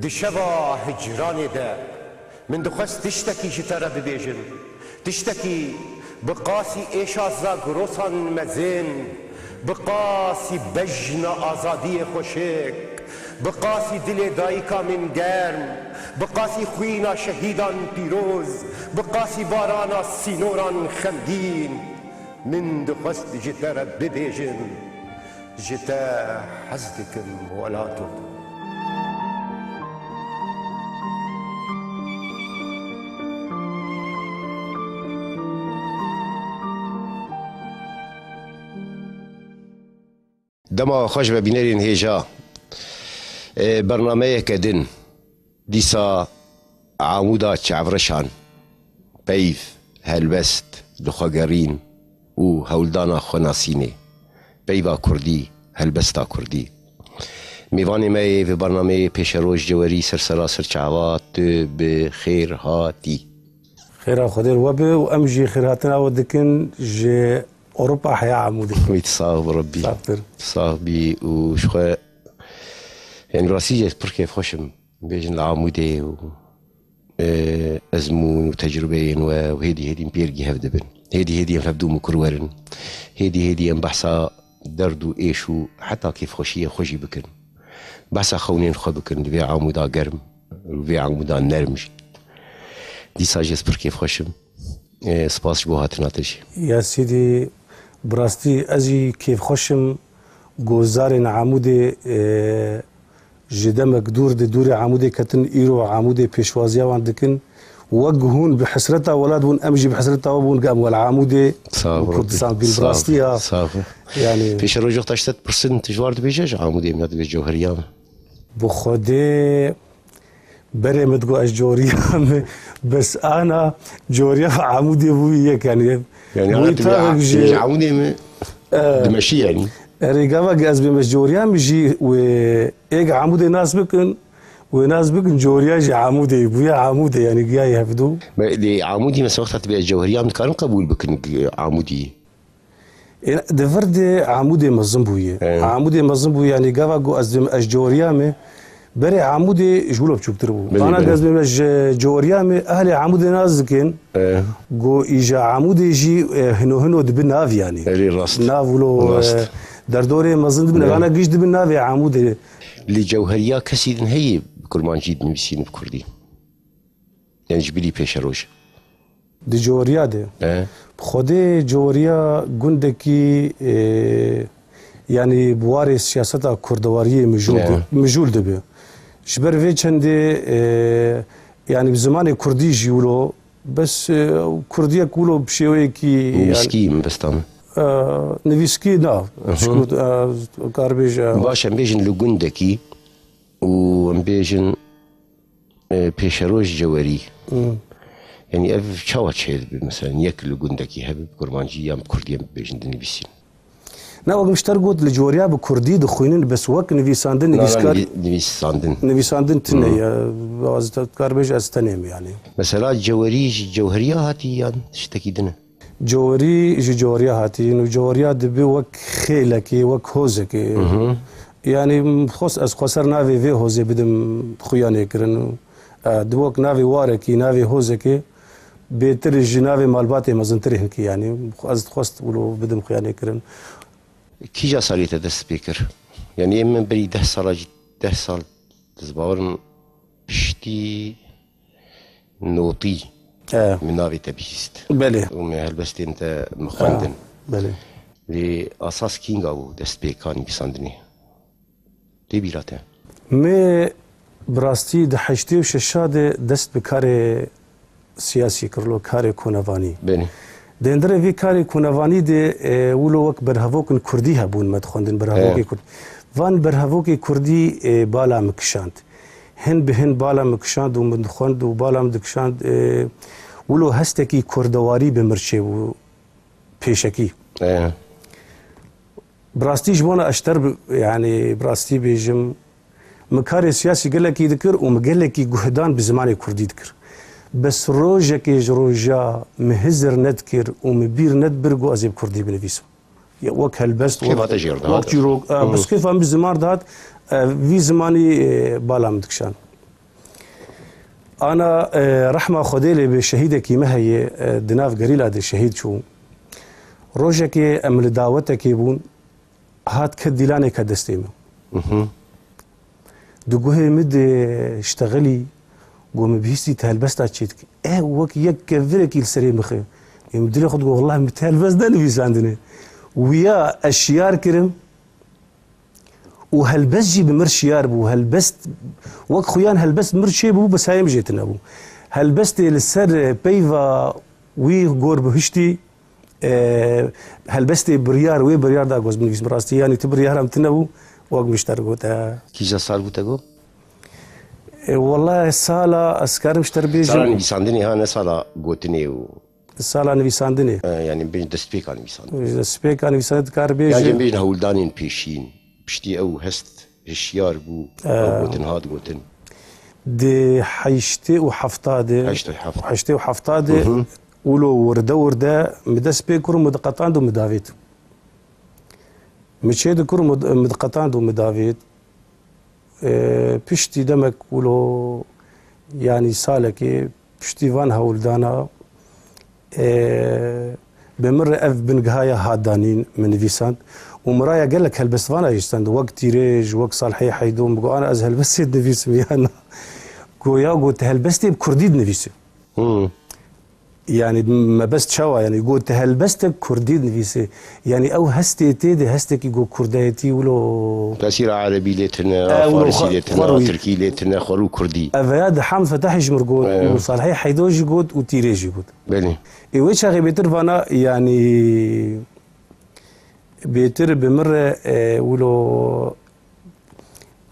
دشبا هجراني دا من دخست تشتكي جترى ببيجن تشتكي بقاسي ايشا زاغروسا مزين بقاسي بجن آزادي خوشك بقاسي دل دايكا من گرم بقاسي خوينا شهيدان بيروز بقاسي بارانا سينوران خمگين من دخست جترى ببيجن جتا حزدكم ولاتو دما خوش ببینرین هیجا برنامه کدن دیسا عمودا چعورشان پیف هلبست لخوگرین و هولدانا خوناسینه پیوا کردی هلبستا کردی میوانی می و برنامه پیش روش جواری سرسراسر چعوات به خیر هاتی خير خدير وبي وامجي خيراتنا ودكن جي اوروبا حياه عمودي ويت صاحب ربي صابر صاحبي وشخه يعني راسي بركي خوشم بيجن العمودي و ازمون وتجربين وهيدي مبيرجي هفدبن هيدي هفدو مكرورن هيدي بحثا دردو ايشو حتى كيف خوشيه خوشي بكن بحثا خونين خو بكن لبيع عمودا قرم لبيع عمودا نرمج دي ساجس بركي خوشم سپاس بو هاتنا تشي يا سيدي براستي ازي كيف خوشم گوزار عمودي جدمك دور عمودي كتن ايرو عمودي بيشوازيا واندكن وجهون بحسرتها ولادون امجي بحسرتها وبون قام والعمودي كردستان بالبراستيا يعني فيش الرجوع تشتت برسنت جوار بيجاج عمودي من هذا الجوهريان بخدي بري متقو اشجوريا بس انا جوريا عمودي ابويك يعني انا عمودي دمشي يعني ريقاما قاز بمشجوريا مجي وإيق عمودي ناس بكن وناس بكن جوريا جي عمودي بويا عمودي يعني جاي يهفدو دي عمودي مثلا وقت تبيع الجوهرية كانوا قبول بكن عمودي دفردي عمودي مظلم بويا عمودي مظلم بويا يعني قاوا قاز بمشجوريا مي بري عمودي جولو بشوكتربو انا قاز بمشجوريا مي اهلي عمودي ناس كن قو ايجا عمودي جي هنو دبن ناف يعني نافولو در دوره مزند بن انا قيش دبن نافي عمودي اللي جوهريا كسيدن هي كرمانجي نفسين بكردي يعني جبلي بيش روش دي جوهريا دي خودي جوهريا قندكي يعني بواري سياسة كردوارية مجول دبي شبر في چندي يعني بزمان كردي جيولو بس كردية كولو بشيوي كي مسكين بس تام نفيسكي نا كاربيج باش امبيجن لوغوندكي وامبيجن بيشروش جواري يعني اف شاوات شيء مثلا ياك لوغوندكي هب كرمانجي يام كردي بيجن نفيسين نا وقت مشترقوت لجوريا بكردي دخوينن بس وك نفيساندن نفيسكار نفيساندن تنيا وازت كاربيج استنيم يعني مثلا جوهرية هاتي يعني تشتكيدنا جوهري جوريا هاتي انه جوريا دبي وك خيلكي وك هوزكي يعني خص از خسر نافي في هوزي بدم خوياني كرن دوك نافي واركي نافي هوزكي بيتر جنافي مالباتي مزنتري هنكي يعني از خست ولو بدم خوياني كرن كي جا صار يتدس بيكر يعني من بري 10 سال تزباورن بشتي نوطي من نافي تبيست بله ومن هالبستي انت مخندن بله لأساس كينغ أو دست بيكاني بساندني دي بيراته مي براستي دحشتي وششاد دست بكاري سياسي كرلو كاري كونافاني بله دندره في كاري كونافاني دي ولو وك برهافوكن كردي هبون مدخوندن برهافوكي كرد وان برهافوكي كردي بالا مكشاند هن بهن بالا مكشاند ومدخوند وبالا مدكشاند ولو هستكي كردواري بمرشي و بيشكي براستي جوانا اشتر يعني براستي بيجم مكاري سياسي قال لك يذكر ومقال لك جهدان بزمان كردي ذكر بس روجك روجا مهزر نذكر ومبير ندبرقو ازيب كردي بنفيسو وك هالبست كيف هتجير بس كيف عم بزمان دهات في زماني بالا مدكشان أنا رحمة خديلي بشهيدك ما هي دناف قريلة دي الشهيد شو روجك أمل دعوتك يبون هات كدلاني كدستيمه دقوه مد اشتغلي قوم بيستي تهلبست اتشيتك وك يك فيرك السري مخي يمدلي خد والله متهلبس ده نبيس عندنا ويا الشيار كرم وهلبس جي بمر شيار بو هلبست وك خويان هلبست مر شي بو بس هاي مجيتنا بو هلبست للسر بيفا وي غور بهشتي هلبست بريار وي بريار دا غوز من راستي يعني تبريار ام تنبو وق مشترقوتا كيجا صار بوتاغو والله السالة أسكار مشتر بيجي صار نبيساندني ها نسالة قوتني السالة نبيساندني يعني بين دستبيك عن نبيساندني دستبيك عن نبيساند كار بيجي يعني بين هولدانين بيشين بشتي أو هست الشيار بو أو قوتن هاد قوتن دي حيشتي وحفطادي حيشتي وحفطادي ولو ورده مدسبيك كرو مدقطان دو مدافيت مشيد كرو مدقطان دو مدافيت بشتي دمك ولو يعني سالكي بشتي فان هولدانا بمر اف بنقهايا هادانين من فيسانت ومرايا قال لك هلبس فانا يستند وقت تيريج وقت صالحي حيدوم بقول انا ازهل بس نفيس ميانا قويا قلت هلبستي بكرديد نفيسي يعني ما بس شوا يعني قلت هلبستك كرديد نفيسي يعني او هستي تيدي هستك يقول كردايتي ولو تأثير عربي ليتنا فارسي ليتنا تركي ليتنا خلو كردي افياد حامد فتح يجمر قول وصالحي حيدوج يقول وتيريج يقول بلي ايوش اخي بيتر فانا يعني بيتر بمره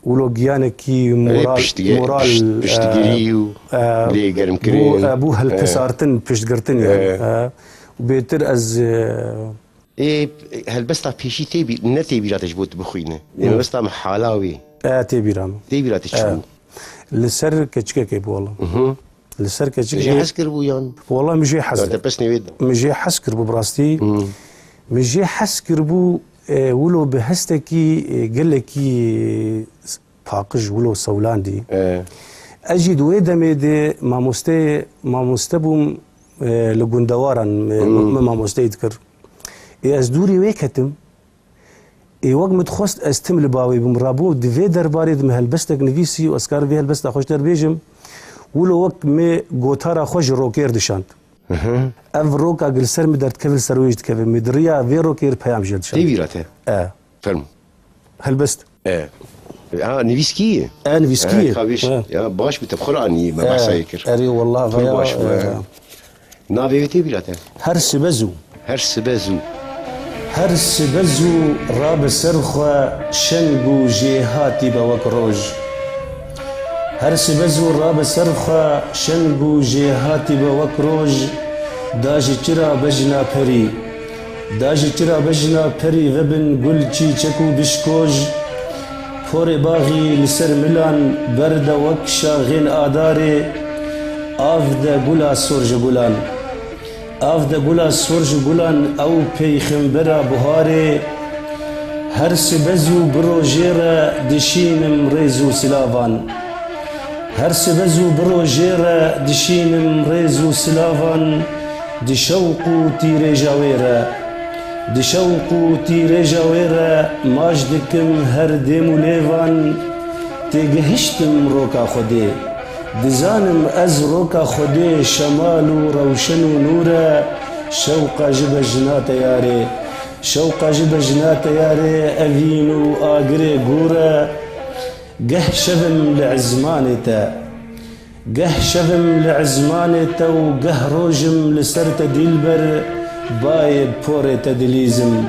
ولو جيانكي مورال بشتجريو لي قرم كريم ابو هالكسارتن بشتجرتن يعني وبيتر از ايه هالبسطة بيشي تيبي نتيبي لا تجبوت بخوينه يعني بسطة محالاوي تيبي رام تيبي لا تشوف لسر كتشكك والله لسر كتشكك مجي حسكر بو يعني والله مجي حسكر بس نويد مجي حسكر براستي مجي حسكر بو ولو بهستكي قال لكي باقج ولو سولاندي اجد ويدمي دي ما مستبوم لغندوارا ما مستيذكر ازدوري ويكتم وقت متخست استم لباوي بمرابو دفي درباري دم هلبستك نفيسي واسكار في هلبستا خوش دربيجم ولو وقت مي غوتارا خوش روكير دشانت اف روكا قلسر مدرت كفل سرويجت كفل مدريا في روكير بيام جلد شانت تيبي راته فيلم هلبست نفيسكية نفيسكية خابيش يا باش بتبخراني ما بحسايكر اري والله فيا باش نافي تيبي راته هرس بزو هرس بزو راب سرخة شنقو جيهاتي بوكروج هرس بزو راب سرخة شنقو جيهاتي بوكروج داجي ترى بجنا بري داجي ترى بجنا بري غبن قلتي تشكو بشكوج فوري باغي لسر ملان برد وكشا غين آداري آفدا قولا سورج قولان آفدا قولا سورج قولان او پیخمبرا بهاري هرس بزو برو جيرا دشينم ريزو سلافان هرس بزو برو جيرا دشينم ريزو سلافان دشوقو تيري جاويرا دشوقو تيري جاويرا ماجدكم هر ديمو ليفان تيجهشتم روكا خدي دزانم از روكا خدي شمالو روشنو نورا شوقا جب جنات ياري شوقا جب جنات ياري أفينو آقري قورا قه شفم لعزمانتا قه شفم لعزمانتا وقه روجم لسرت ديلبر باي بوري تدليزم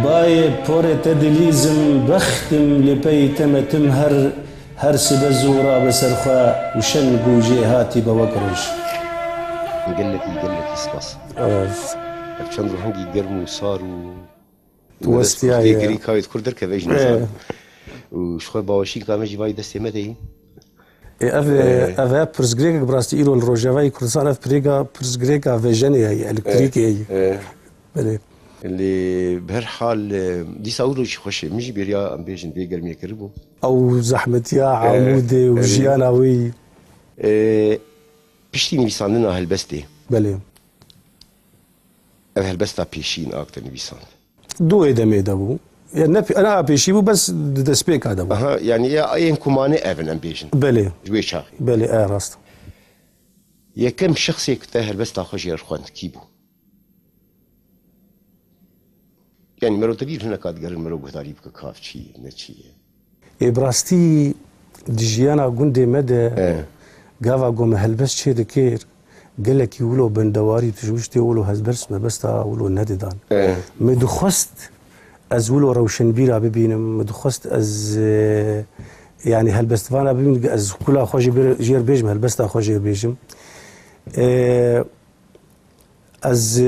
باي بوري تدليزم بختم لبيتم تمهر هرس بزورا بسرخا وشنقو جيهاتي بوكروش قال لك اسباس شنو هنجي قرمو صاروا توستيا غريكا يذكر درك فيجن وشخو باوشي كامجي باي دستي مدي افا برزغريك براستي ايرو الروجافاي كورسان اف بريغا برزغريكا فيجني هي الكتريكي بلي اللي بهالحال دي ساولو شي خوش مش بيريا ام بيجن بيقر ميكربو او زحمتيا عمودي وجياناوي پشتی نویساندن هلبسته بله هلبسته پیشین آکتر نویساند دو ادمه دبو يعني انا بيشي بو بس دسبيك هذا بو يعني اين كوماني ايفن ام بيجن بله جوي شاخي بله راست يا كم شخص يكتهر بس تاخذ يرخون كيبو يعني مرو تدير هنا قاد قرن مرو بهداري بك كاف شي نشي ابراستي دجيانا غوندي مدى غافا غوم هلبس شي دكير قال لك يقولوا بندواري تجوشتي يقولوا هزبرس ما بس تقولوا نددان مدخست از ولو روشنبيرا ببينم مدخست از يعني هلبستفانا ببين از كلها خوجي جير بيجم هلبستا خوجي بيجم از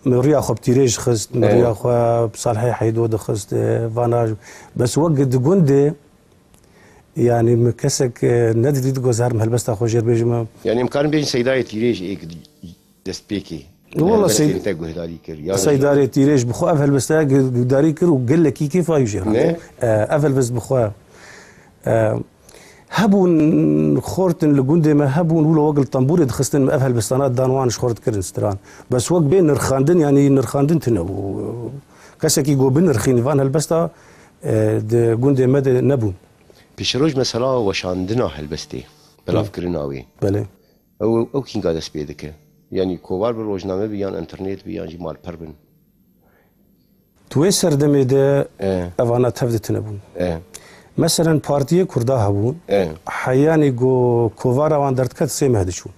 مريا خو بتيريج خست مريا خو بصالحي حيدو دخست فاناج بس وقت قندي يعني مكسك ندي تقول زهر هلبستا خوجي بيجم يعني امكان بين سيداي تيريج ايك دسبيكي والله سيداري تيريج بخو افل بس داري كر وقال لك كيف يجي افل بس بخو هبون خورتن لجوندي ما هبون ولا وقل طنبوري دخستن افل بستانات دانوان شخورت كرن ستران بس وق بين نرخاندن يعني نرخاندن تنو كسكي جو بين نرخين فان هلبستا جوندي مد نبون بيشروج مثلا وشاندنا هلبستي بلا فكرناوي بله او كين قاعد اسبيدك يعني كوار بالروجنامه بيان انترنت بيان جمال بربن توي سردمي ده افانا تفدت نبون مثلا بارتيه كردا هبون حياني جو كوفارا وان درتكت سيم هدشو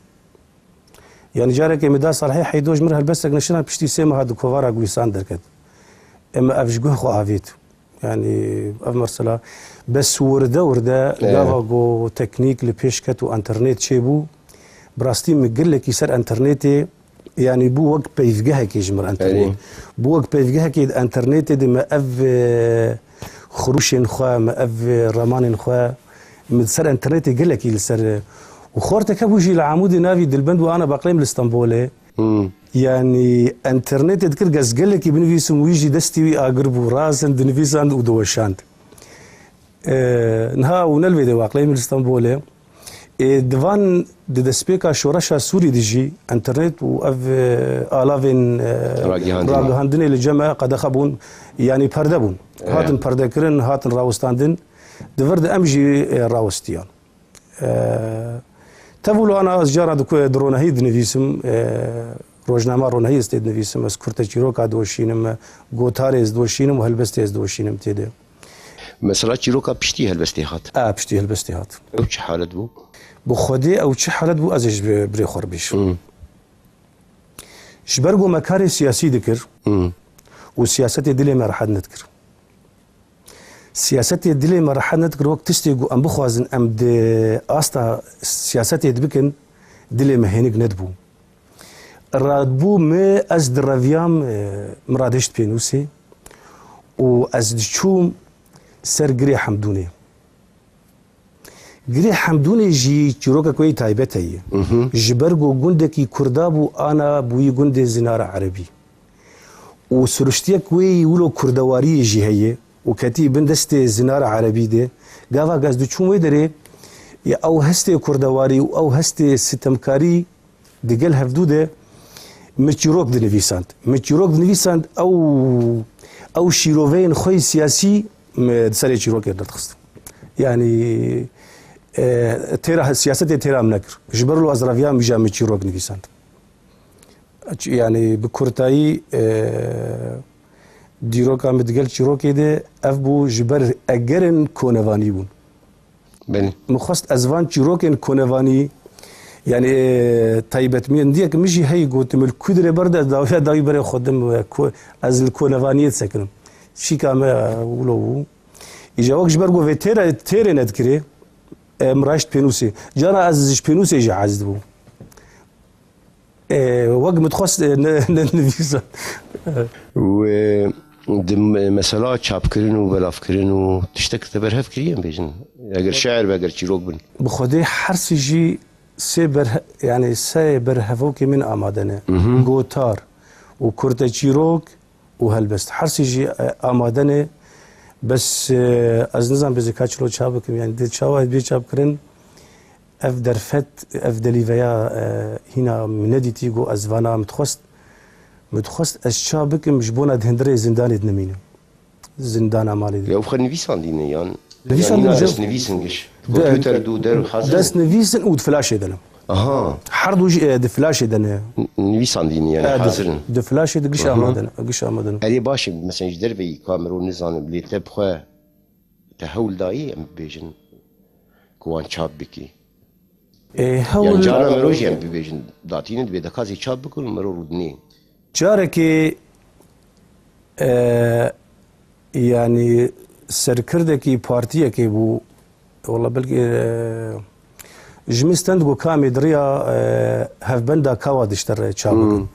يعني جارك مدا صالحي حيدوج مر هلبسك نشنا بشتي سيم هاد كوفارا غويسان دركت اما افجو خو افيت يعني افمرسلا بس ورده غافا جو تكنيك لبيشكت وانترنت شيبو براستي مقل لك يصير انترنتي يعني بو وقت بيفجها كي جمر انترنت بو وقت بيفجها كي انترنت دي ما اف خروشين خوا ما اف رمان خوا متصير انترنت يقول لك يصير وخورتك ابوجي العمود نافي دلبند وانا باقليم الاسطنبولي يعني انترنت تذكر قز قال لك بنفيسم ويجي دستي اقرب وراسن دنفيسان ودوشاند نها ونلفي دي باقليم الاسطنبولي دفان دسبيكا شورشا سوري ديجي انترنت واف الافين راغهاندني للجماعه قد خبون يعني بردبون هاتن بردكرن هاتن راوستاندن دفرد امجي راوستيان تفولو انا ازجار درونه هيد نفيسم روجنامه رونهي استد نفيسم اس كورتاچيروكا دوشينم غوتاريز دوشينم وهلبستيز دوشينم تيده مثلا چيروكا بشتي هلبستي هات بشتي هلبستي هات او چه حالت بو بخودي او چه حالت بو ازش بري خور بيش شبرغو مكاري سياسي ذكر وسياسه دلي ما راح نذكر سياسه دلي ما راح نذكر وقت تشتيغو ام بخوازن ام د استا سياسه دبكن دلي ما هينك ندبو رادبو ما از درافيام مرادشت بينوسي واز دشوم سرگري حمدوني گري حمدوني جي چروكا كوي تايبتي جبرغو گوندكي كردابو انا بوي گوند زنار عربي وسرشتيا كوي ولو كردواري جي هي وكتي بندست زنار عربي دي غافا غاز دو چوم ويدري يا او هستي كردواري او هستي ستمكاري دگل هفدوده مچروك دنيفيساند مچروك دنيفيساند او شيروفين خوي سياسي سري چروك دتخست يعني تيرا سياسة تيرا منكر جبرلو ازرافيا ميجا مچروك نيفيساند يعني بكورتاي ديروكا متقال چروك ده افبو جبر اجرن كونواني بون بني مخست ازوان چروكن كونواني يعني طيبت مين ديك مشي هي قلت من الكدر برده داويا داوي بري خدم از الكونواني سكن شي كما ولو اجا وقت جبرغو في تيرا نذكري مراشت بينوسي جانا از بينوسي جا عزدبو وقت متخص نفيسا و مثلا چاپ کرن و بلاف کرن و تشتك تبرهف كريم بيجن اگر شاعر باگر چيروك بن بخدي حرس جي يعني سي برهفوك من امادنه غوتار وكرتا چيروك وهلبست حرس جي امادنه بس از نظام بزكاچلو چابكم يعني دي چاوات بي چاب کرن اف درفت اف دلیویا هنا مندیتی گو از وانا متخست از شابکم جبونا دهندره زندانی دنمینه زندان مالی یا خود نویسان دینه یان نویسان دست نویسنگش کامپیوتر دو در حاضر دست نویسن و فلاش دنم آها هر دو فلاش دنه نویسان دینه یعنی حاضرن فلاش دقیش آمدن قش آمدن اگه باشه مثلا در وی کامرو نزانه بلی تبخوا تهول دایی ام بیجن کوان چاپ بکی هول جانا مروج ام بیجن داتینه به دکازی چاپ بکن مرو رودنی جاره که يعني سركردكي بارتيه كي بو والله بلكي جميستند جو كامي دريا هاف بندا كاوا دشتر تشابو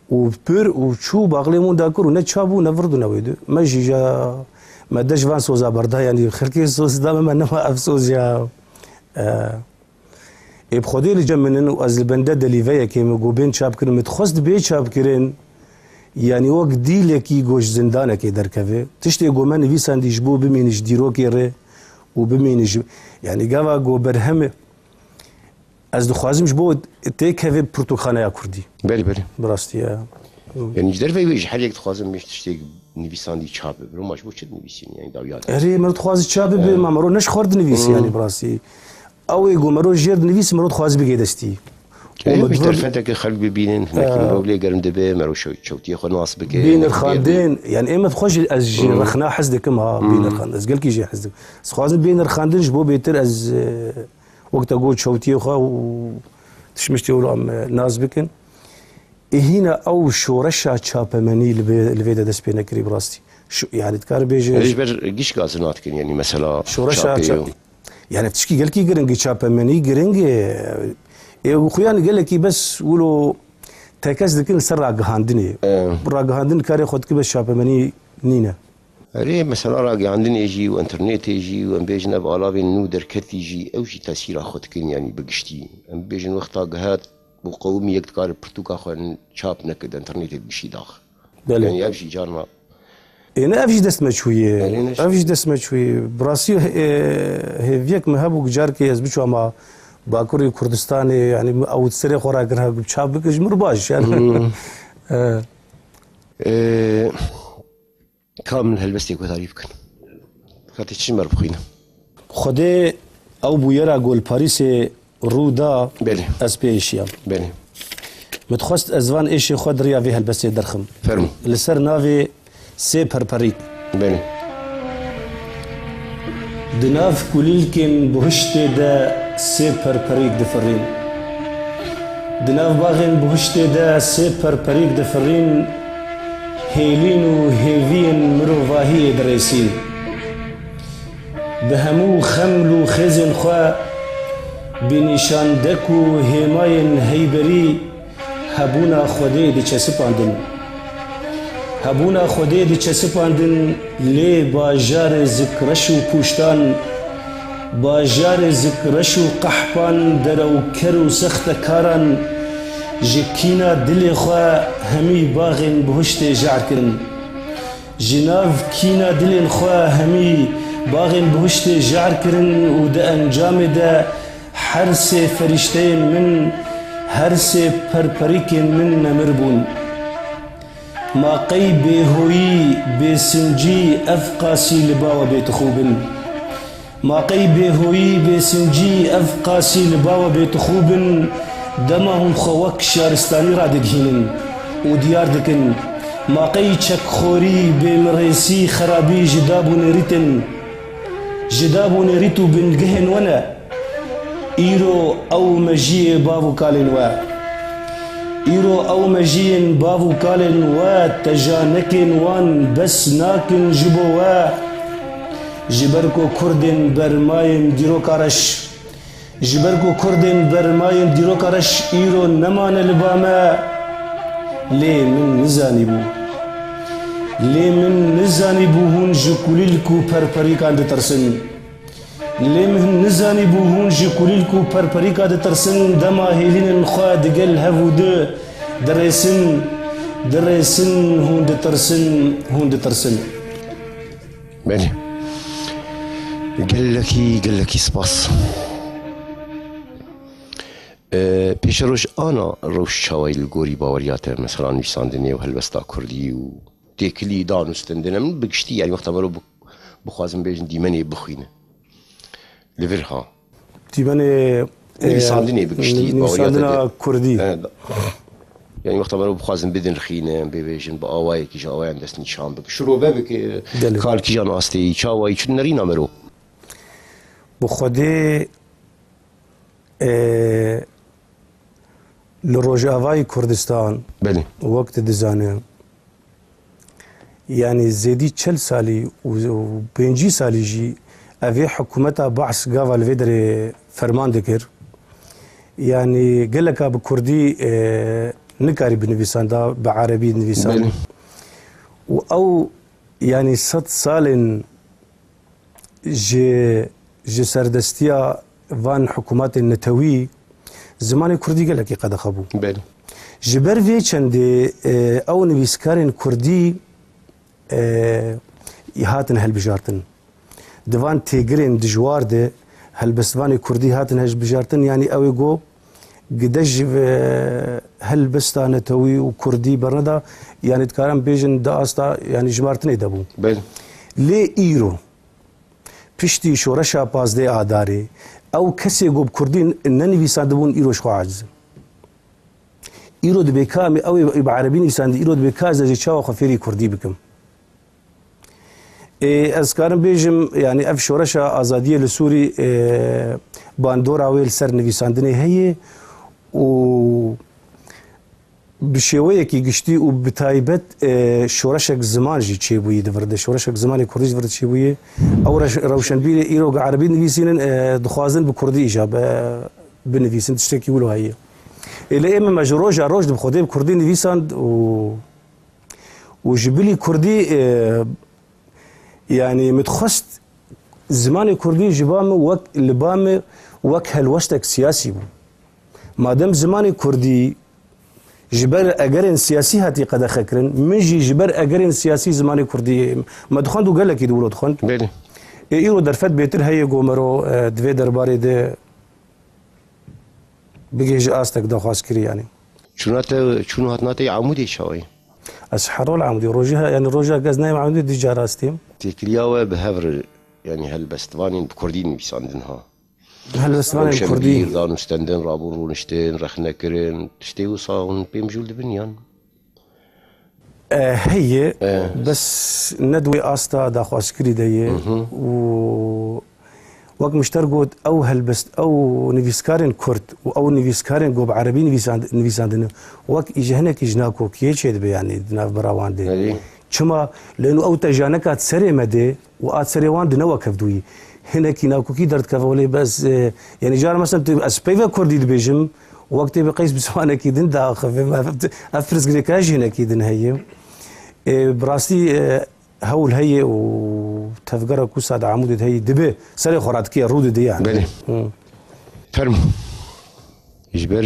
وبير وشو باغليمون داكور نتشابو نفردو نويدو ما جيجا ما داش فان سوزا بردا يعني خركي سوز دام ما نما افسوس يا بخودي اللي جمنن واز البندا دليفيا كي مو بين شاب كن متخصد بي شاب كرين يعني وقت دیلکی گوش زندانه که در کفه تشتی گو من نویسندیش بو بمینش دیرو که ره و بمینش يعني گاوا گو برهمه از دخوازمش بو تی کفه پرتوخانه یا کردی بله بله براستی يعني جدر في وجه حاجة تخوازم مش تشتي نویساندی چاپ برو ماش بو چه نویسین يعني داویات اری مرد خواز چاپ به ما مرو نش خورد نویس يعني براستی او گو مرو جرد نویس مرد خواز بگی دستی مش درفتك خلق ببينن هناك مروبلي قرن دبي مرو شوتي خو ناس بك بين الخاندين يعني اما تخش از رخنا حزدك ما بين الخاند از قال كي جي حزدك سخاز بين الخاندين جبو بيتر از وقت اقول شوتي خو تشمشتي ولا ناس بكن هنا او شورشا تشابمني لفيدا دس بينا كري براستي شو يعني تكار بيجي اجبر قيش غازنات كن يعني مثلا شورشا يعني تشكي قال كي قرنجي تشابمني قرنجي وخيان قال لك بس ولو تكاس ذكر سر راجهاندني راجهاندن كاري خد كي بس شابمني نينا ري مثلا راجي عندنا يجي وانترنت يجي وام بيجنا بالاوي نو دركت يجي او شي تاثير خد كن يعني بقشتي ام بيجن وقتا جهات وقومي يكتكار برتوكا خن شاب نكد انترنت بشي داخ يعني ابشي جارنا انا افجي دسمه شويه افجي دسمه شويه براسي هيفيك مهبو جاركي ازبشو ما باكوري كردستاني يعني او تسري خورا كرها بشاب بكج مرباش يعني كامل هلبستي كو تعريف كان خاطر شي مربخينا خدي او بويرا جول باريس رودا بله اسبيشيا بله متخست ازوان ايشي خد ريا في هلبستي درخم فرمو لسر نافي سي بربريك بله دناف كوليلكن بهشتي دا سي بربريك دفرين دناف باغين بهشتي دا سي بربريك دفرين هيلين وهيفين مروفاهي دريسين بهمو خملو خزن خوا بنشان دكو هيماين هيبري هبونا خودي دي چسپاندن هبونا خودي دي چسپاندن لي باجار ذكرشو پوشتان باجار ذكرشو قحبان درو كرو سخت كاران جكينا دل خوا همي باغن بهشت جعر كرن جناف كينا دل خوا همي باغن بهشت جعر كرن ودا انجام دا حرس فرشتين من هرس پرپریکن من نمربون ما قی بهوی بسنجی افقاسی لباو بیت خوبن ما قی بهوی بسنجی افقاسی لباو بیت خوبن دمهم خوک شارستانی را دگهینن و دیار دکن ما قی چک خوری بمرسی خرابی جدابو نریتو بنگهن ونا ایرو او مجی باو کالن و ایرو او مجین باو کالن و تجانکن وان بس ناکن جبو و جبرکو کردن برمایم دیرو کارش جبرکو کردن برمایم دیرو کارش ایرو نمان لباما لی من نزانی بو هون جکولیلکو پرپریکان دترسن لمن نزاني بوهون جيكوليلكو بربريكا دترسن دما هيلين خوا دقل هفود درسن هون دترسن بله قال لك سباس پیش روش آنا روش چاوی الگوری باوریات مثلا نویساندنی و هلبستا کردی و تکلی دانستندنه من بگشتی یعنی وقتا مرو بخوازم بیجن دیمنی بخوینه لورها دیمنی نویساندنی بگشتی نویساندنا کردی يعني وقت ما بخوازن بدن خينه بيجن باواي كي جاواي دست نشان بك شروع بك قال كي جان استي چاواي چن نرينا مرو بخودي لروجاواي كردستان بله وقت دزانه يعني زيدي 40 سالي و 5 سالي جي افي حكومتها بعث قاف الفيدري فرمان دكر يعني قال لك بكردي نكاري بنفيسان دا بعربي نفيسان او يعني 6 سال جي سردستيا فان حكومات النتوي زمان كردي قال لك قد خبو جبر في چند او نفيسكارين كردي هاتن هالبجارتن دوان تيجرين دجوار ده هالبستواني كردي هاتن هالبجارتن يعني او يقو قدج هالبستا توي وكردي برندا يعني تكارم بيجن دا استا يعني جمارتني دبو لي ايرو بشتي شورشا بازدي آداري او كسي قوب كردين انني بيساندبون ايرو شخو عجز ايرو دبيكامي او بعربين يساند ايرو دبيكاز جي شاو خفيري كردي بكم أذكرن بيجم يعني أف شورشة آزادية لسوري باندورا ويل سر نویساندنی هي و بشويه كي قشتي وبتايبت شورشك زمان جي تشيبوي دفرد شورشك زماني كردي دفرد تشيبوي او روشنبيل ايرو عربي نويسين دخوازن بكردي اجاب بنويسين تشتكي ولو هي الى اما مجروج روج بخدي بكردي نويساند وجبلي كردي يعني متخست زماني كردي جبام وك لبام وك هالوشتك سياسي بو مادام زماني كردي جبر اجرين سياسي هاتي قد خكرن منجي جبر اجرين سياسي زماني كردي ما دخندو قال لك يدولو دخند بله ايرو درفت بيتر هي قومرو دوي درباري ده بيجي استك دخواس كري يعني شنو هاتناتي عمودي شوي اسحروا العمودي روجها يعني روجها غزناي عمودي دي جاراستيم تكلياوه بهفر يعني هالبستوانين بكردين بيساندنها هالبستوانين بكردين دانو ستندن رابور ونشتين رخنا كرن تشتيو صاون بيمجول دبنيان هي بس ندوي استا داخواس كري دي و وقت مشترقود او هالبست او نفيسكارين كرد او نفيسكارين قوب عربي نفيساندن وقت اجهنك اجناكو كيشيد يعني دناف براوان دي چما لانه او تجانكات سري مدي وات سريوان دنا وكفدوي هنا كيناكو كي درت كفولي بس يعني جار مثلا اسبيفا كردي دبيجم وقت بقيس بسوانا كيدن دا افرز كاج هنا كيدن هي براستي هول هي وتفقر كوساد عمود هي دبي سري خراتكي رود دي يعني بله فرمو يجبر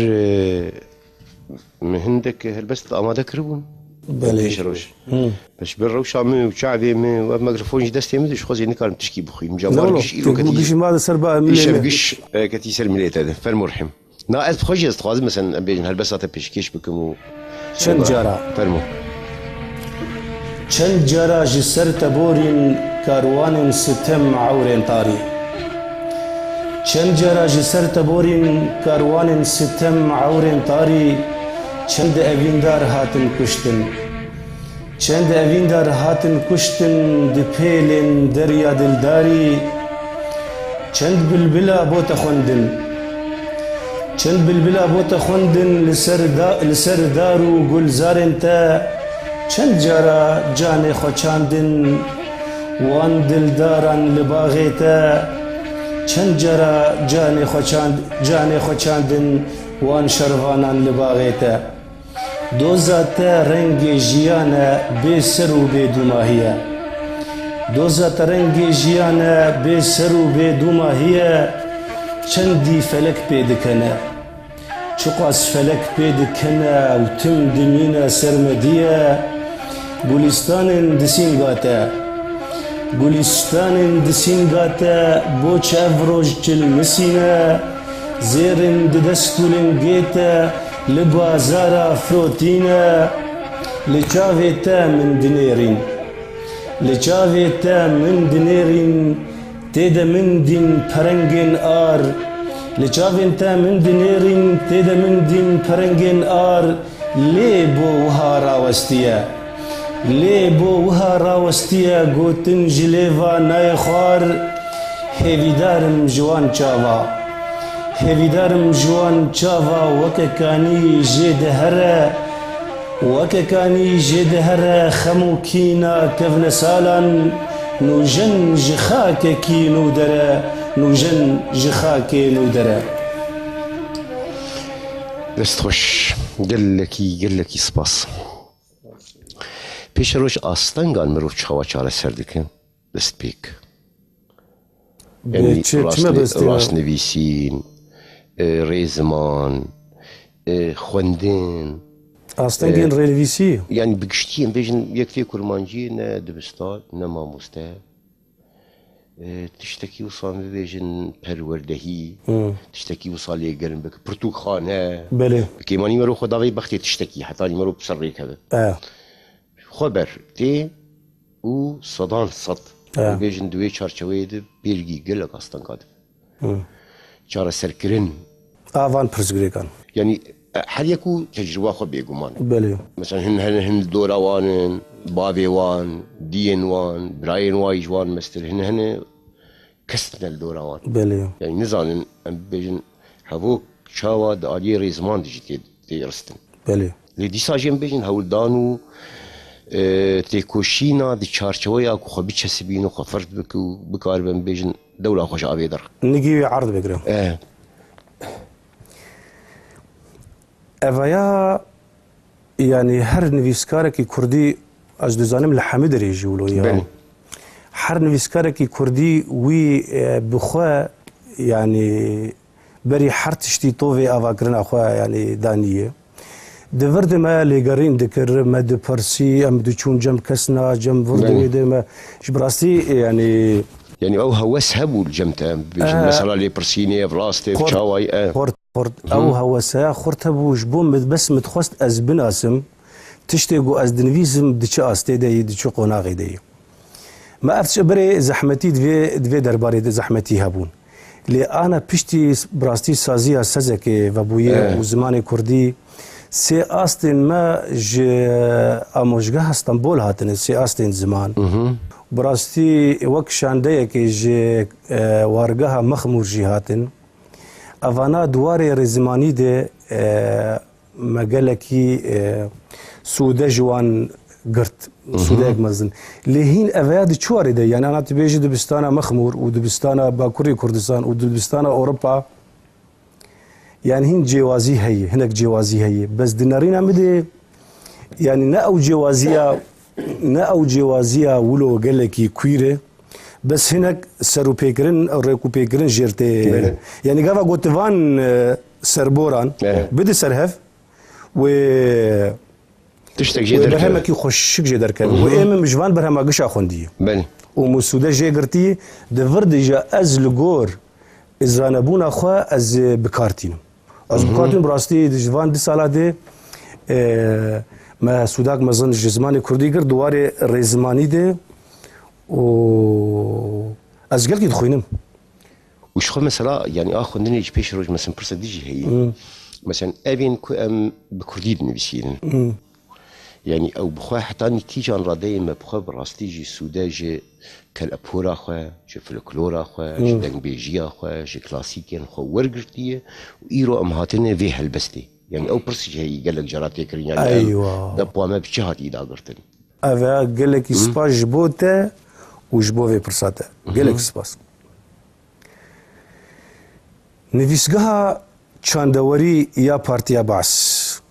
مهندك هلبست اماده كربون بله شروش باش بالروش عمي وشعبي ميكروفون دستي مدش خوزي نكال تشكي بخوي مجامركش ايلو كتي ما سر بقى مليش كتي سر مليت هذا فرمو رحم ناقص بخوجي استخواز مثلا بين هلبسات بيشكيش بكم شنجارا فرمو چند جارا جسر تبورين كاروان ستم عورين طاري چند جارا جسر تبورين كاروان ستم عورين طاري چند اویندار هاتن کشتن چند اویندار هاتن کشتن دپیلن دریا دلداری چند بلبلا بوت خوندن چند بلبلا بوت خوندن لسر دارو گلزارن تا چند جارا جان خوچاندن وان دلداران لباغیتا چند جارا جان خوچاندن وان شروانان لباغیتا دوزاتا رنگ جیانا بے سر و بے دوماهیه دوزاتا رنگ جیانا بے سر و بے دوماهیه چندی فلک پیدکنه چقاس فلک پیدکنه و تم دمینه سرمدیه گلستان دسینگاتا گلستان دسینگاتا بوچ افروج چل مسینه زيرن ددستولن جيتا لبازارا فروتينا لچاويتا من دنيرين لچاويتا من دنيرين تيدا من دين پرنگين آر لچاويتا من دنيرين تيدا من دين پرنگين آر ليبو وها راوستيا ليبو وها راوستيا گوتن جليفا ناي خوار هيويدارم جوان چاوا هێویدارم جوان چاوا وەکەکانی ژێدەهەرە وەکەکانی ژێدەهەرە خەم و کینە کەڤنە ساڵان نوژەن ژ خاکێکی نودەرە نوژەن ژ خاکێ نودەرە. دەستخۆش گەلێکی سپاس. پێشە ڕۆژ ئاستەنگان مرۆڤ چاوا چارەسەر دەکەن دەست پێک ڕاستنویسین رێزمان خوێندن ئاستەنگێن ڕێنویسی یانی بگشتیان بێژن یەکتێ کورمانجی نە دبستان نە مامۆستە تشتێکی وسان ببێژن پەروەردەهی تشتێکی وسا لێگەرن بکە پرتوخانە کێمانی مەرۆ خۆداوی بەختێ تشتێکی حتانی مەرۆ بسەڕێکەوە خۆبەر تێ و سەدان سەد بێژن دوێ چارچەوەیە بێرگی گەلک ئاستەنگا دبێ چارەسەرکردن ئاوان پرسگرێکان یعنی هەر یەک و تەجروبا خۆ بێگومان مەسەن هەن دۆراوانن باوێوان دیێن وان برایەن وای جوان مەستر هەنە کەسنە لە دۆراوان یعنی نزانن ئەم بێژن هەبوو چاوا دەعالیە ڕێزمان دژی تێڕستن لێ دیساژێن بێژن هەوڵدان و تێکۆشینا دی چارچەوەیە خۆ بچەسبین و خۆ فەرد بکە و بکار بن بێژن دەولا خۆش ئاوێ دەڕ نگیوی عرض بگرم ئەڤەیە یعنی هەر نویسکارێکی کوردی ئەس دەزانم لە هەمێ دەرێژی وڵۆیە هەر نویسکارێکی کوردی وی بخوا یعنی بەری هەر تشتی تۆڤێ ئاواکردنا خوا یعنی دانیە دەڤردمە لێگەڕین دەکرد مە دەپەرسی ئەم دچوون جەم کەسنا جەم وردەوێ دەمە بڕاستی یعنی يعني او هوس هبو الجمتة مثلا لي برسيني براستي بشاوي خورد او هوسا خورت هبو جبوم بس متخوست از بناسم تشتيقو از دنفيزم دچ استي دي دچ قوناغي دي ما افتش بري زحمتي دفي درباري زحمتي هبون لي انا بشتي براستي سازيا سزكي وبويه وزمان كردي سي استن ما ج اموجه اسطنبول هاتن سي استن زمان براستي وەک شاندەیەکی ژێ وارگەها مەخمور ژی هاتن ئەڤانە دوارێ ڕێزمانی دێ مەگەلێکی سوودە ژوان گرت سوودەیەک مەزن لێ هین ئەڤەیە دی چوارێ دە یانە ناتی بێژی دبستانە مەخمور و دبستانە باکووری کوردستان و دبستانە ئەوروپا یان هین جێوازی هەیە هەنێک جێوازی هەیە بەس دنەڕینە بدێ یعنی نە ئەو جێوازیە نه ئەو جێوازیە ولۆ گەلێکی کویرێ بەس هینێک سەر و پێکردن ئەو ڕێک و پێکردن ژێرتێ یعنی گاوا گوتڤان سەربۆران بدە سەر هەف و بەرهەمێکی خۆشک ژێ دەرکەن و ئێمە مژوان بەرهەمە گشا خوندیە و موسوودە ژێگرتی دەڤر دژە ئەز لە گۆر ئێزانەبوونا خوا ئەز بکارتینم ئەز بکارتین بڕاستی دژوان دی ساڵا دێ ما سوداك مزن جزماني كردي قر دواري ريزماني دي و ازقل كي دخوينم وش خو مثلا يعني اخوندني ايش بيش روج مثلا برسا ديجي هي مثلا ابين كو ام بكردي نبيسين يعني او بخوا حتى نتيجه رادي ما بخوا براستيجي سوداجي كالابورا خو جي فلكلورا خو جي دنبيجيا خو جي كلاسيكين خو ورغرتيه وايرو امهاتني في هلبستي يعني او برسي هي قال لك جراتي كرين يعني ايوه دبوا ما بشهات اذا قرتن افا قال لك سباس جبوته وجبوفي برساته قال لك سباس نفيسقها چاندوري يا بارتيا باس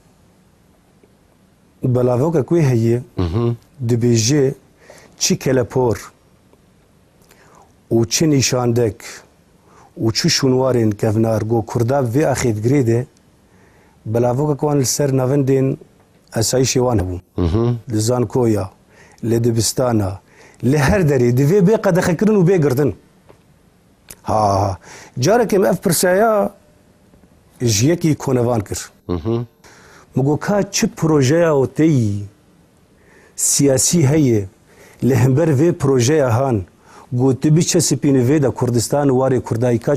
بلاوكا كوي هي دبيجي چي كلابور و چي نشاندك و چي شونوارين كفنارغو كردا في اخيت غريده بلاوكا كوان السر نافندين اسايشي وان هبو لزانكويا لدبستانا لهردري دفي بيقا دخكرن وبيقرتن ها جارك ام اف برسايا جيكي كونفان كر مگو کا چه پروژه او تی سیاسی هي لهمبر في پروژه هان گو تبي چه سپین في دا کردستان واره کردای کا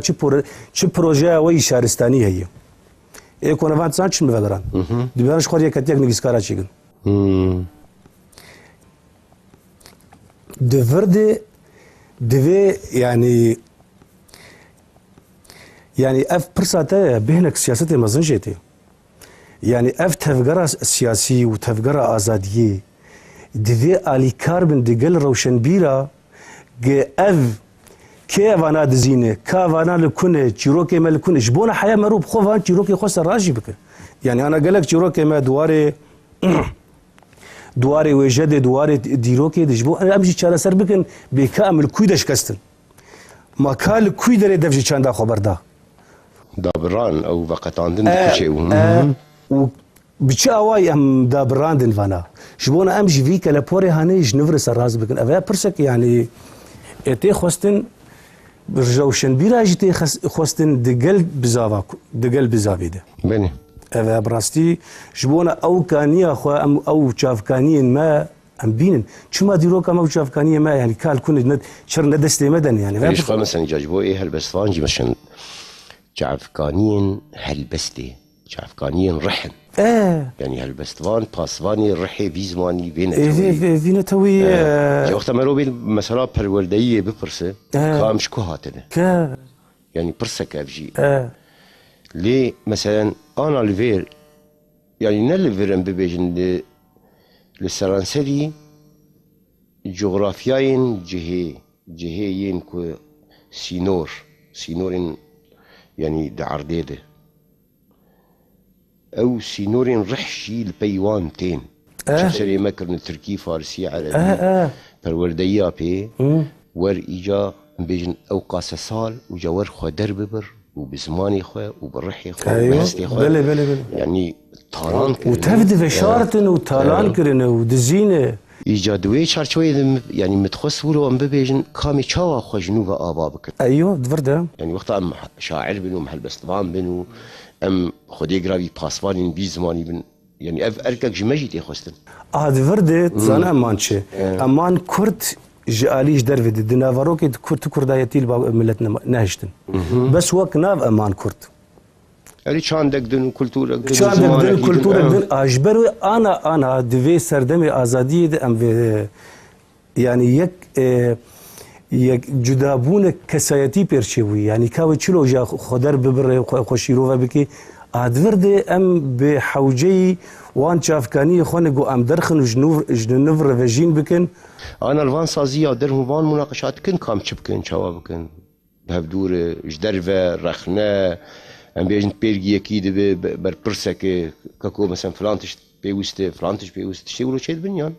چه پروژه وی شهرستانی هي ای کونوان سان چن مفدران دبیانش خور یک تیک نویسکارا چیگن دفرد دوی يعني اف برساته بهنك سياسة مزنجتي يعني اف تفجر سياسي وتفجر ازاديه دفي الي كاربن دقل روشن بيرا اف كيف انا دزينه كافانا لكونه تشيروكي ما لكونه جبونا حياه مروب خوفان تشيروكي خوس راجي بك يعني انا قالك تشيروكي ما دواري وجد دواري ديروكي دجبو انا امشي تشالا سر بكن بكامل كويدش كستن ما كان كويدر دفجي كان خبر ده دابران او بقتاندن كشيو بتشاواي ام دابراندن فانا شبونا امشي فيك لابوري هانيج نفرس الراس بكن افا برسك يعني اتي خوستن برجوشن بيراج تي خوستن دقل بزافي ده بني افا براستي شبونا او كانيه خو او شافكانين ما ام بينن شما ديروكا ما شافكانيه ما يعني كال كون شر ندستي مدن يعني ليش مثلا جاجبو ايه هالبستفانجي مثلا شافكانين هالبستي شافكانين رحن يعني هالبستفان باسفاني رحي فيزماني فينتوي وقت ما روبي مثلا بالورديه ببرسه كامش كوهاتنه يعني برسه كافجي ليه مثلا انا الفير يعني نلفير ام ببيجن للسرانسري جغرافياين جهيين كو سينورين يعني دعرديده او سينورين رحشي البيوان تين شوف سري مكرن تركي فارسي عربي فالوردية بي ور ايجا بيجن او قاسة صال وجا ور خو درببر وبزماني خو وبرحي خو وبهستي خو بلي يعني طالان كرن وتفد فشارتن وطالان كرن ودزينه ايجادوي شويه يعني متخص ولو ام ببيجن كامي تشاوا خو جنوبا ابا بك ايوه دفرده يعني وقت ام شاعر بنو محل بستوان بنو ام خدي جرافي باسفانين بيزماني بن يعني اف اركك جمجي خوستن دفرده زانا مانشه امان كرد جاليش درفد دنافاروكي كردايتي ملتنا نهشتن بس وك ناف امان كرد يعني شاندك دن كلتورك دن كلتورك دن اجبرو انا دفي سردمي ازادي ام يعني يك جدابون كسايتي بيرشوي يعني كاوي تشلو جا خدر ببر خوشيرو بكي ادورد ام بحوجي وان شافكاني خونغو ام درخن جنوفر فيجين بكن انا الفان سازيا درهم فان مناقشات كن كام تشبكن شوابكن بهبدور جدرفه رخنه ام بيجن بيرجي اكيد بربرسك كاكو مثلا فلانتش بيوست شي ولو شيء بنيان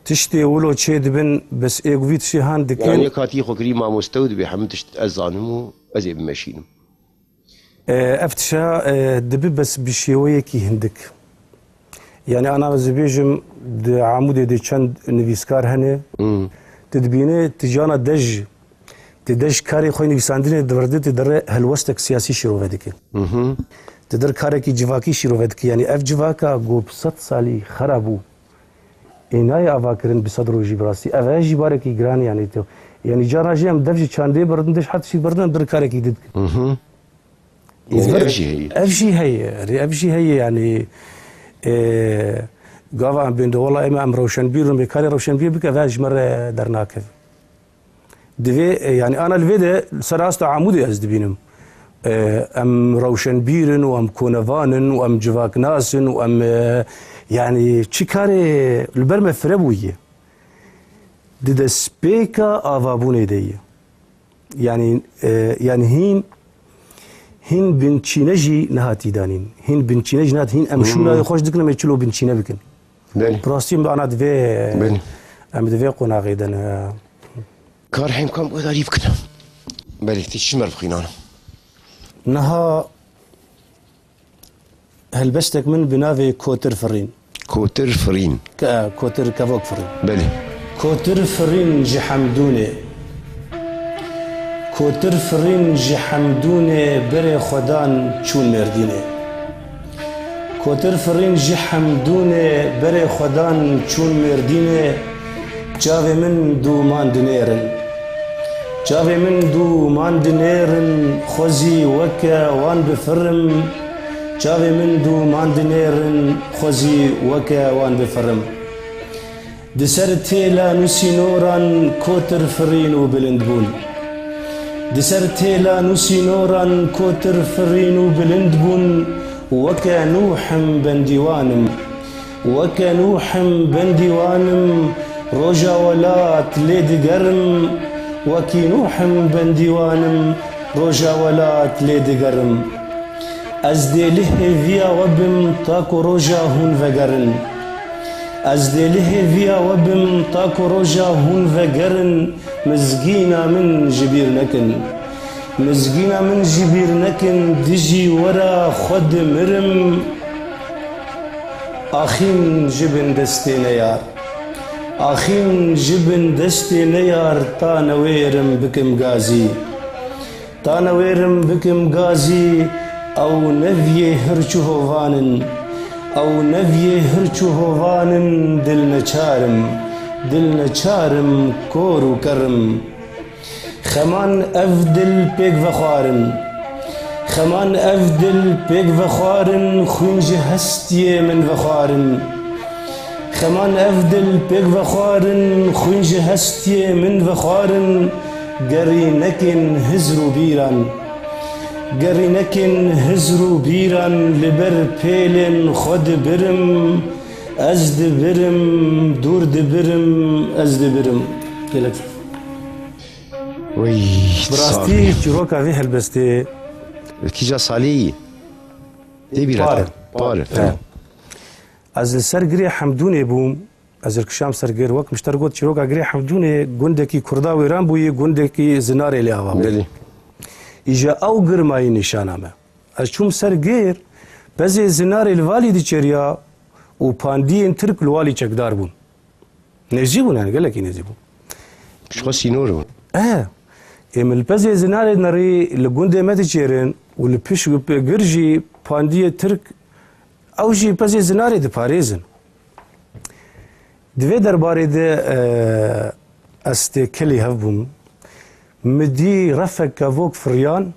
تشتي ولو تشيد بن بس ايغوفيت شي هاند كان يعني كاتي خو كريما مستود بحمدش ازانمو ازي بمشينم افتشا دبي بس بشيويه كي هندك يعني انا زبيجم عمودي دي چند نويسكار هنه تدبينه تجانا تدج كاري خوي نويساندين درده تدر هلوستك سياسي شروع ودك تدر كاري كي جواكي شروع ودك يعني اف جواكا جو 100 سالي خرابو اینای آواکرین بصدر و جبراسی آواجی باره کی گران یعنی جاراجی هم دفعی چنده بردندش حتی شی بردن در کاری کی دید. افشی هی يعني قاوا بين والله امام روشن بير بكاري روشن بير بك فاج مره درناك دفي يعني انا الفيدا سراست عمودي از دبينم ام روشن بيرن وام كونفانن وام جواك ناسن وام يعني تشيكاري البرمه فربويه دد سبيكا افابوني دي يعني هين بنتشينجي نهاتي دانين هين بنتشينجي نهات هين امشونا يخش دكنا ما يشلو بنتشينا بكن براستيم انا دفي ام دفي قنا غيدن كارحيم كم قدر يفكنا بالي تشمر بخينانا نها هلبستك من بنافي كوتر فرين كوتر كفوك فرين بالي كوتر فرين جحمدوني کوتر فرین جی حمدونه بر خدان چون مردینه کوتر فرین جی حمدونه بر خدان چون مردینه جاوی من دو ماندنیرن جاوی من دو ماندنیرن خوزی وکا وان بفرم جاوی من دو ماندنیرن خوزی وکا وان بفرم دسر تیلا نوسی نوران کوتر فرین و بلند بون دسر تیلا نوسی نوران کوتر فرین و بلند بون وکا نوحم بندیوانم وکا نوحم بندیوانم روجا ولات لید گرم وکی نوحم بندیوانم روجا ولات لید گرم از دیله ویا وبم تاکو روجا هون وگرن از دیله ویا وبم تاکو روجا هون وگرن مزگینا من جبیر نکن مزگینا من جبیر نکن دیجی ورا خود مرم آخین جبن دستی نیار آخین جبن دستی نیار تا نویرم بکم گازی تا نویرم بکم گازی او نوی هرچو هوانن او نوی هرچو هوانن دل نچارم کورو کرم خمان افدل پیک وخارن خمان افدل پیک وخارن خونج هستی من وخارن خمان افدل پیک وخارن خونج هستی من وخارن گری نکن هزرو بیران گری نکن هزرو بیران لبر پیلن خود برم از برم دور برم از برم وي براستي جروكا في هلبستي كيجا صالي ديبيرا بار از سرگری حمدوني بوم از الكشام سرگر وقت مشترقوت جروكا گري حمدوني گوندكي كردا ويران بوي گوندكي زناري لي اوا اجا او گرماي نشانامه از چوم سرگر بزي زناري الوالي دي چريا و پاندين ترك الوالي چكدار بون نجيبون يعني قال لك نجيبون شو سينور امل بزي زناري نري لگونده مت چيرن ول پش گرجي پانديه ترك او جي بزي زناري د پاريزن دوی درباره ده استكلي هبوم مدي رفك كافوك فريان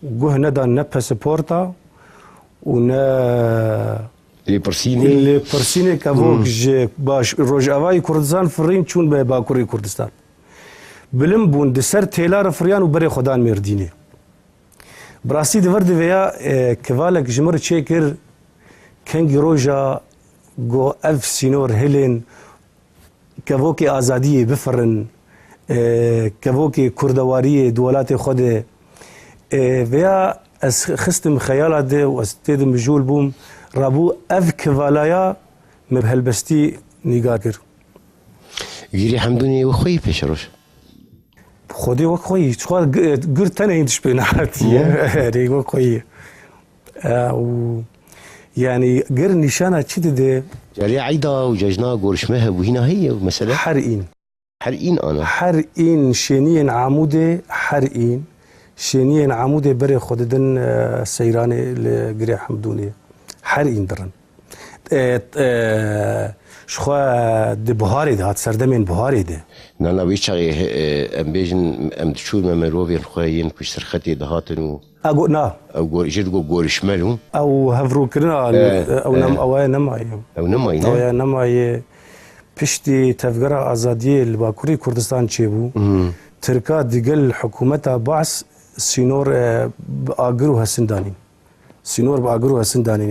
جوه ندان نه باسبورتا و نه لي برسيني كافوك جي باش روجاواي كردستان فرين چون به باكوري كردستان بلم بون دسر تیلار فریان و بری خدان مردینه براسی دورد ویا کوالک جمر چیکر کنگ روجا گو اف سینور هلن کووکی آزادی بفرن کووکی کردواری دولات خود ویا از خستم خیالات ده و از تیدم بجول بوم رابو اف کوالایا مبهلبستی نگاه کر گیری حمدونی و خوی پیش روش خودی وقت خویی چقدر گرتنه ایندش بیناتیه ریگو خویی و يعني غير نشانة كده جاري عيدا وجاجنا قرشمها وهنا هي مثلا حرقين أنا حرقين شينين عمودة حرقين شينين عمودة بري خددن سيراني لقري حمدونية حرقين درن شخوا دي بهاري ده هات سردمين بهاري ده نانا ويشاغي ام بيجن ام تشول ممروفين خوين كوش سرختي دهاتن أقو نا او جيرغو غورشمالو او هفرو كرنا او نم او نماي او نماي او نماي پشتی تفگرا آزادی الباکوری کردستان چه بو ترکا دیگل حکومتا بعث سینور باگرو هسندانین سینور باگرو هسندانین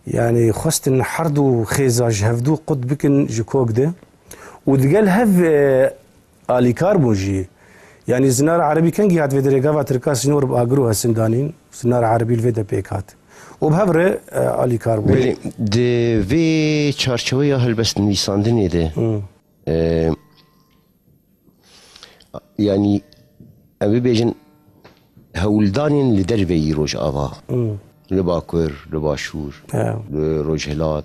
يعني خستن حردو خيزاج هفدو قد بكن جكوك ده ودقال هف آليكار بوجي يعني زنار عربي كان قاعد في درجة تركا سنور باقرو هسندانين زنار عربي الفيدا بيكات وبهبره آليكار بوجي دي في چارچوية هلبس نويساندني ده يعني أبي بيجن هولدانين لدربي روج آوا لباكر لباشور لروجهلات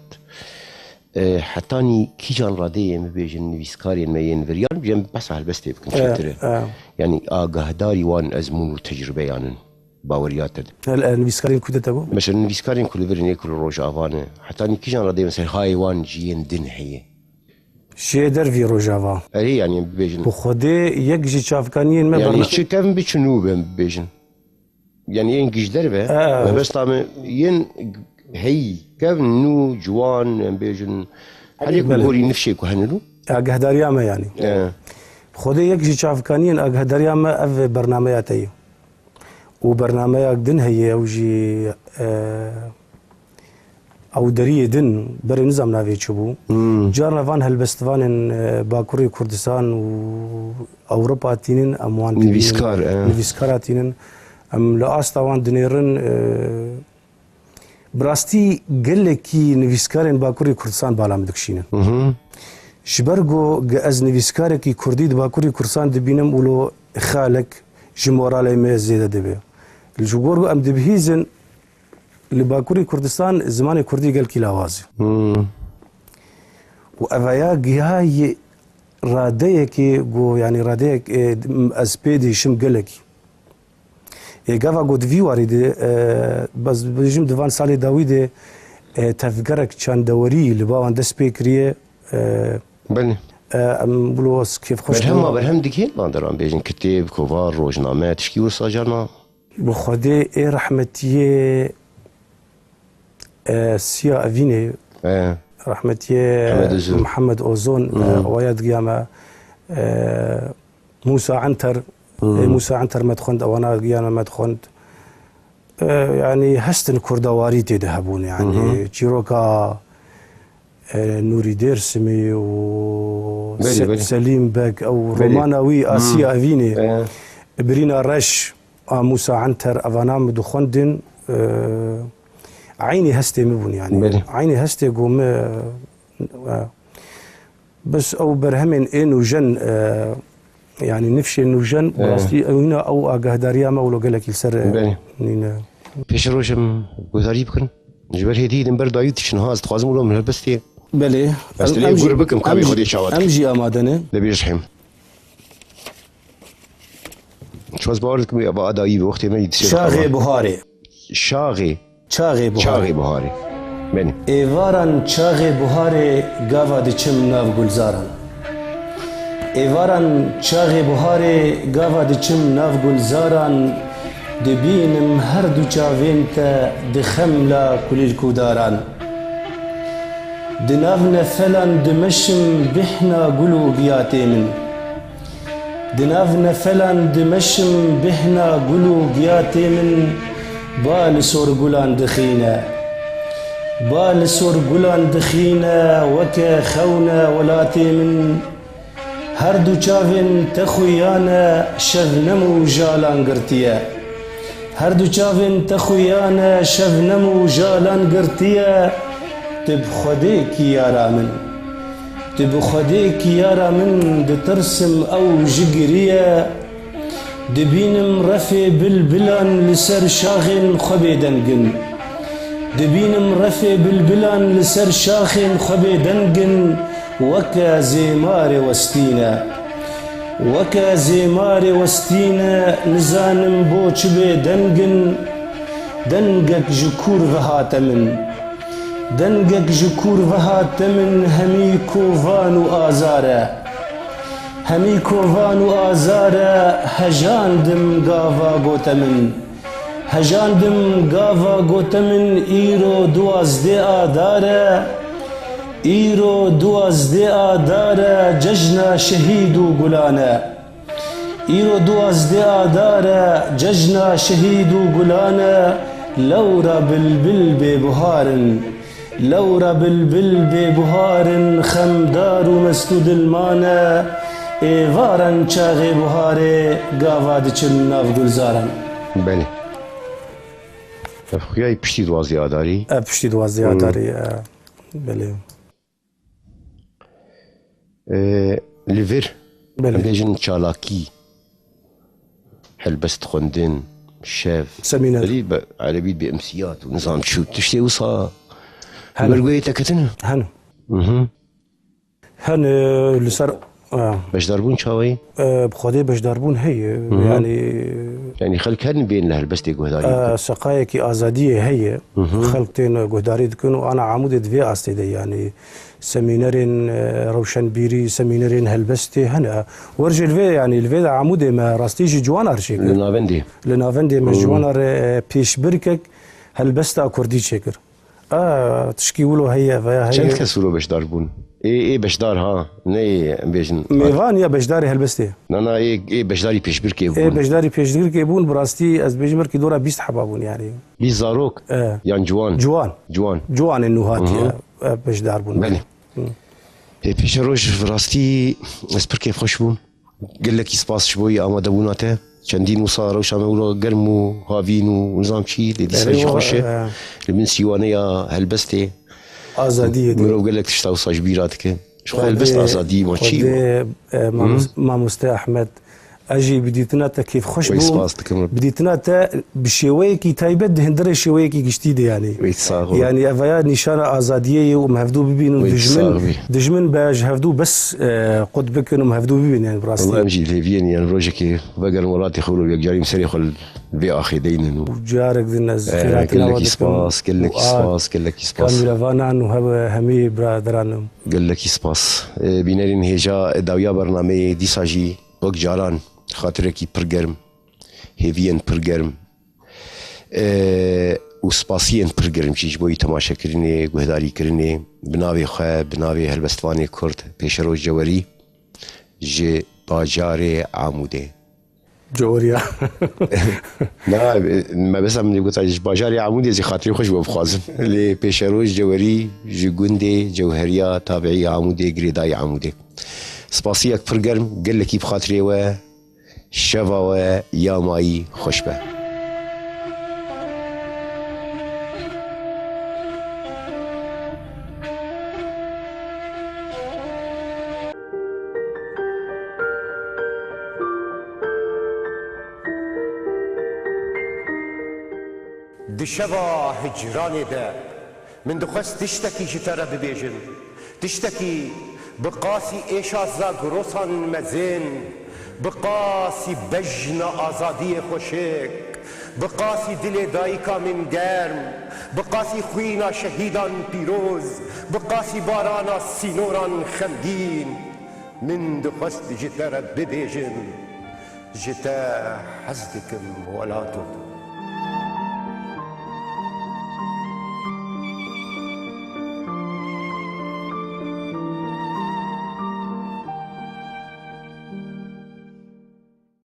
حتاني كيجان رادية مبيجن نفيسكارين ماين فريان بجنب بس هالبستي بكن شتري يعني داري وان أزمون وتجربة يعني باوريات هلا نفيسكارين كده تبو مثلا نفيسكارين كل فرين ياكل الروج افانه حتاني كيجان رادية مثلا هاي وان جين دن هي شي درفي روجافا اي يعني بيجن بخدي يكجي شافكانين ما يعني شي كم بيشنوبن بيجن يعني ينجش دربه بس طعم ين هي كم نو جوان بيجن هل يكون قولي نفسي كهنلو اقهدارياما يعني خدي يكجي شافكانين اقهدارياما اف برنامجاتي وبرنامجك دن هي اوجي او دريه دن بر نظام نافي تشبو جارنا فان هالبستفان باكوري كردستان و اوروبا تينن اموان نفيسكار تينن ام لاست وان دنيرن براستي قال لك نفيسكارن باكوري كردستان بالا مدكشينه شبرغو از نفيسكار كي كردي باكوري كردستان دبينم ولو خالك جمورالي ما زياده دبي الجوغورغو ام دبهيزن لباكوري كردستان زمان كردي قال كي لاوازي وافايا جهاي راديك جو يعني راديك اسبيدي شم قالك جافا قد في وارد بس بجم دفان سالي داويد تفكرك كان دوري لباوان دسبيكريه بني بلوس كيف خوش برهم دكين ما درام بيجن كتاب كوفار روجنامه تشكي وصاجرنا بخدي رحمتي سيا افيني رحمتي محمد اوزون وياد قيامه موسى عنتر موسى عنتر مدخند وانا قيامه مدخند يعني هستن كردواري تذهبون يعني تشيروكا نوري ديرسمي و سليم باك او رومانوي اسيا افيني برينا رش موسى عنتر افانا مدخندن عيني هستي مبون يعني عيني هستي قوم بس او برهمن انو جن يعني نفشي انو جن براستي هنا او اقهداريا ما ولو قالك يسر فيش روشم قداري بكن جبل هدي دمبر دايت شنو تخازم ولا من البستي بلي بس اللي يقول بكم كم يخدي شاوات امجي امادنه دبي يشحم شو بقولك ابا دايب وقت ما يتصير شاغي بهاري شاغي بهاري بني ایواران چاغ بهاري گاوا دچم ناو گلزاران ایواران چاغ بهاري گاوا دچم ناو گلزاران دبینم هر دو چاوین تا دخملا کلیل کوداران دناو نفلان دمشم بحنا گلو گیاتی من دناو نفلان دمشم بحنا گلو گیاتی من بال سور گلان دخينا بال سور گلان دخينا وكا خونا ولاتي من هردو چاوين تخويانا شفنمو جالان قرتيا هردو چاوين تخويانا شفنمو جالان قرتيا تبخديك يارا من تبخديك يارا من دترسم او جقريا دبينم رفي بالبلان لسر شاخن خبي دنقن دبينم رفي بالبلان لسر شاخن خبي دنقن وكا زيمار وستينا وكا زيمار وستينا نزانم بوچ بي دنقن دنقك جكور فهات من دنقك جكور فهات من همي كوفان وآزارا همي كوفان وآزارا هجاندم غافا غوتمن هجاندم غافا غوتمن ايرو دوازدي آدارا ايرو دوازدي آدارا ججنا شهيدو غلانا ايرو دوازدي آدارا ججنا شهيدو غلانا لورا بلبل ببهارن لورا بلبل ببهارن خمدار ومسدود المانا ایواران چاغ بهاره گاوا دچم ناو گلزاران بله خویای پشتی دوازی آداری پشتی دوازی آداری بله لیور بله بیجن چالاکی حلبست خوندن شاف سمينار على بيد بامسيات ونظام شو تشتي وصا مرقوية تكتنه هنو هن لسر بشداربون چاوی؟ بخوده بشداربون هي يعني خلق هن بين لهالبستي جهداري سقايك آزادية هي خلقتين جهداري تكون وأنا عمود دفي أستيدي يعني سمينارين روشن بيري سمينارين هالبستي هنا ورجل في يعني الفي عمود ما راستيجي جوانر شكل لنافندي من جوانر بيش بركك هالبستا كردي شكر تشكيولو هي شن كسولو بشداربون ايه بشدار ها ني بيجن ميفان يا بشداري هالبستي انا ايه بشداري بيش بركي بون ايه بشداري بيش بركي بون براستي از بيجمر كي دورا 20 حبابون يعني 20 زاروك يعني جوان النهات بشدار بون بله بيش روج براستي از بركي خوش بون قال لك سباس شوي اماده بوناته چندین وصار وش عملوا قرموا هافينو ونظام شيء اللي سايش خوشه من سيوانه يا هالبستي آزادية دي مرو قال لك تشتاو صاج بيراتك شو هالبست آزادي ما شيء ما مستى أحمد أجي بديتنا كيف خوش بو بديتنا بشويكي تايبد هندري شويكي جديد يعني أفيا نشانة آزادية ومهفدو ببينو دجمن باج هفدو بس قد بكن ومهفدو ببين يعني براستي والله مجي ليفين يعني روجك بقى مرات يخلوا بيجاري مسري خل بأخي دينن وجارك ذي الناس خيراتنا قال لك سباس قال لك سباس كامل فانا إنه همي برادرانم قال لك سباس بينارين هجا داويا برنامج ديساجي وقت جاران خاطركي برگرم هیوین برگرم و سپاسیان برگرم چیش بوی تماشا کرنه گهداری کرنه بناوی خواه بناوی هلبستوانی کرد پیش روز جواری ج باجار عموده جوريا لا ما بس من قلت ج باجار عموده زي خاطري خوش بخوازم اللي پیش روز جواری ج گنده جوهریا تابعی عموده گریدای عموده سپاسیک برگرم قال لك بخاطري و شفا يا ماي خوشبه دشوا هجراني ده من دخست تشتكي جترى ببيجن تشتكي بقاسي إيشازا قروسان مزين بقاسي بجنا آزادي خوشك بقاسي دل دايكا من گرم بقاسي خوينا شهيدان بيروز بقاسي بارانا سينوران خمگين من دخست جترى ببيجن جتا حزدكم ولاتو